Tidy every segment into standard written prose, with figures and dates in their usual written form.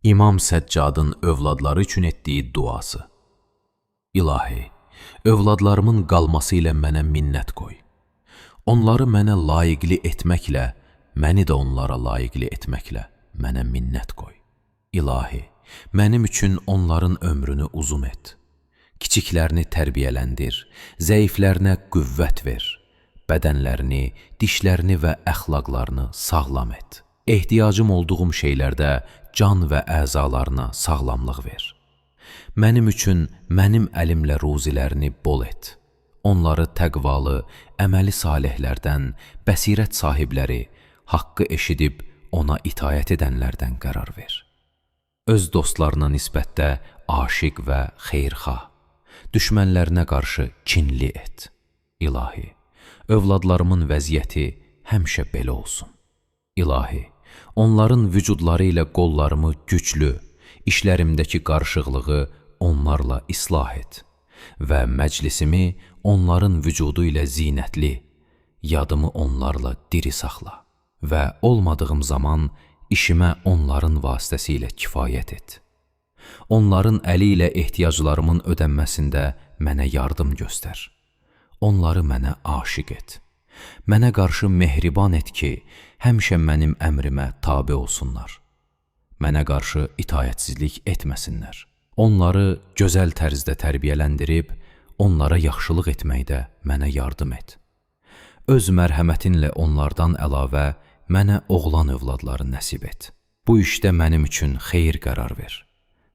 İmam Səccadın övladları üçün etdiyi duası. İlahi, övladlarımın qalması ilə mənə minnət qoy. Onları mənə layiqli etməklə, məni də onlara layiqli etməklə mənə minnət qoy. İlahi, mənim üçün onların ömrünü uzun et. Kiçiklərini tərbiyələndir, zəiflərinə qüvvət ver. Bədənlərini, dişlərini və əxlaqlarını sağlam et. Ehtiyacım olduğum şeylərdə can və əzalarına sağlamlıq ver. Mənim üçün mənim əlimlə ruzilərini bol et. Onları təqvalı, əməli salihlərdən, bəsirət sahibləri, haqqı eşidib ona itayət edənlərdən qərar ver. Öz dostlarına nisbətdə aşiq və xeyirxah, düşmənlərinə qarşı kinli et. İlahi, övladlarımın vəziyyəti həmişə belə olsun. İlahi, onların vücudları ilə qollarımı güclü, işlərimdəki qarışıqlığı onlarla islah et və məclisimi onların vücudu ilə zinətli, yadımı onlarla diri saxla və olmadığım zaman işimə onların vasitəsilə kifayət et. Onların əli ilə ehtiyaclarımın ödənməsində mənə yardım göstər. Onları mənə aşiq et. Mənə qarşı mehriban et ki, həmişə mənim əmrimə tabe olsunlar. Mənə qarşı itayətsizlik etməsinlər. Onları gözəl tərzdə tərbiyələndirib, onlara yaxşılıq etməkdə mənə yardım et. Öz mərhəmətinlə onlardan əlavə mənə oğlan övladları nəsib et. Bu işdə mənim üçün xeyir qərar ver.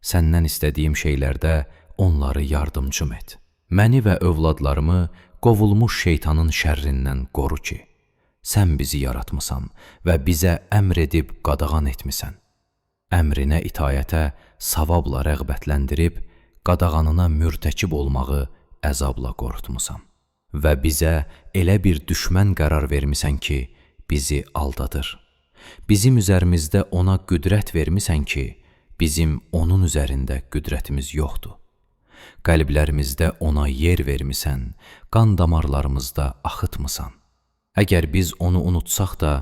Səndən istədiyim şeylərdə onları yardımcım et. Məni və övladlarımı qovulmuş şeytanın şərrindən qoru ki, sən bizi yaratmısan və bizə əmr edib qadağan etmisən. Əmrinə itayətə savabla rəğbətləndirib, qadağanına mürtəkib olmağı əzabla qorxutmusan. Və bizə elə bir düşmən qərar vermisən ki, bizi aldadır. Bizim üzərimizdə ona qüdrət vermisən ki, bizim onun üzərində qüdrətimiz yoxdur. Qəlblərimizdə ona yer vermisən, qan damarlarımızda axıtmısan. Əgər biz onu unutsaq da,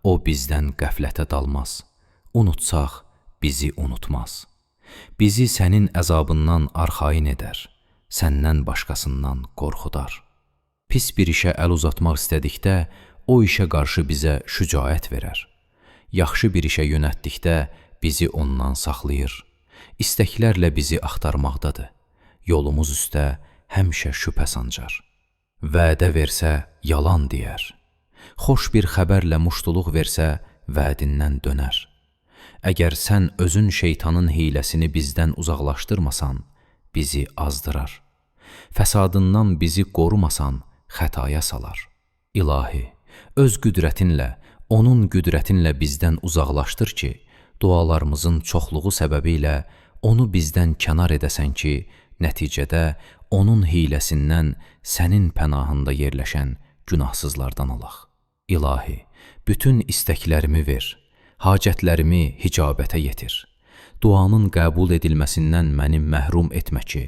o bizdən qəflətə dalmaz. Unutsaq, bizi unutmaz. Bizi sənin əzabından arxayın edər, səndən başqasından qorxudar. Pis bir işə əl uzatmaq istədikdə, o işə qarşı bizə şücaət verər. Yaxşı bir işə yönətdikdə, bizi ondan saxlayır. İstəklərlə bizi axtarmaqdadır. Yolumuz üstə həmişə şübhə sancar. Vədə versə, yalan deyər. Xoş bir xəbərlə muştuluq versə, vədindən dönər. Əgər sən özün şeytanın hiləsini bizdən uzaqlaşdırmasan, bizi azdırar. Fəsadından bizi qorumasan, xətaya salar. İlahi, öz qüdrətinlə, onun qüdrətinlə bizdən uzaqlaşdır ki, dualarımızın çoxluğu səbəbilə onu bizdən kənar edəsən ki, nəticədə onun hiləsindən sənin pənahında yerləşən günahsızlardan olaq. İlahi, bütün istəklərimi ver, hacətlərimi hicabətə yetir. Duanın qəbul edilməsindən məni məhrum etmə ki,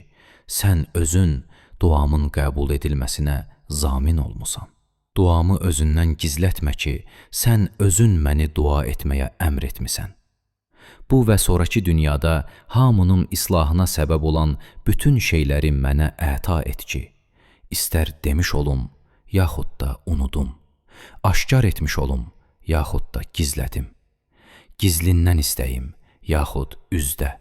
sən özün duamın qəbul edilməsinə zamin olmusan. Duamı özündən gizlətmə ki, sən özün məni dua etməyə əmr etmisən. Bu və sonraki dünyada hamının islahına səbəb olan bütün şeyləri mənə əta et ki, istər demiş olum, yaxud da unudum, aşkar etmiş olum, yaxud da gizlədim, gizlindən istəyim, yaxud üzdə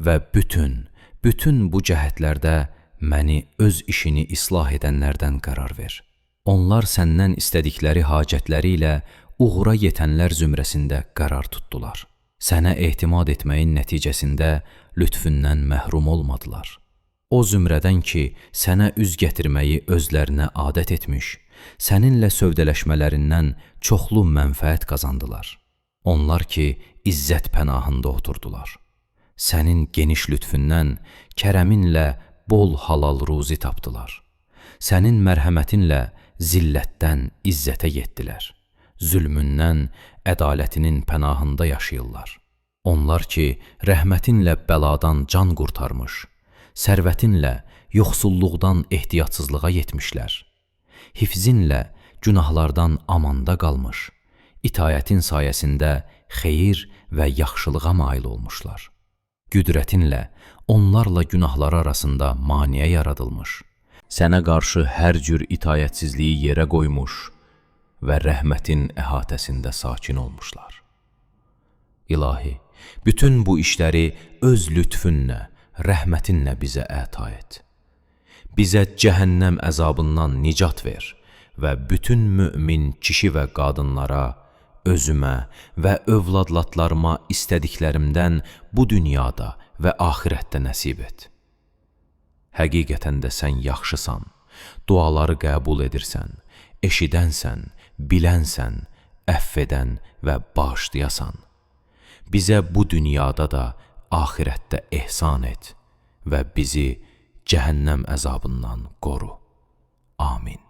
və bütün bu cəhətlərdə məni öz işini islah edənlərdən qərar ver. Onlar səndən istədikləri hacətləri ilə uğura yetənlər zümrəsində qərar tutdular. Sənə ehtimad etməyin nəticəsində lütfündən məhrum olmadılar. O zümrədən ki, sənə üz gətirməyi özlərinə adət etmiş, səninlə sövdələşmələrindən çoxlu mənfəət qazandılar. Onlar ki, izzət pənahında oturdular. Sənin geniş lütfündən, kərəminlə bol halal ruzi tapdılar. Sənin mərhəmətinlə zillətdən izzətə yetdilər. Zülmündən, ədalətinin pənahında yaşayırlar. Onlar ki, rəhmətinlə bəladan can qurtarmış, sərvətinlə yoxsulluqdan ehtiyatsızlığa yetmişlər. Hifzinlə günahlardan amanda qalmış, itayətin sayəsində xeyir və yaxşılığa mail olmuşlar. Qüdrətinlə onlarla günahları arasında maneə yaradılmış, sənə qarşı hər cür itayətsizliyi yerə qoymuş və rəhmətin əhatəsində sakin olmuşlar. İlahi, bütün bu işləri öz lütfünlə, rəhmətinlə bizə əta et. Bizə cəhənnəm əzabından nicat ver və bütün mümin kişi və qadınlara, özümə və övladlatlarıma istədiklərimdən bu dünyada və axirətdə nəsib et. Həqiqətən də sən yaxşısan, duaları qəbul edirsən, eşidənsən, bilənsən, əfv edən və bağışlayasan. Bizə bu dünyada da, axirətdə ehsan et və bizi cəhənnəm əzabından qoru. Amin.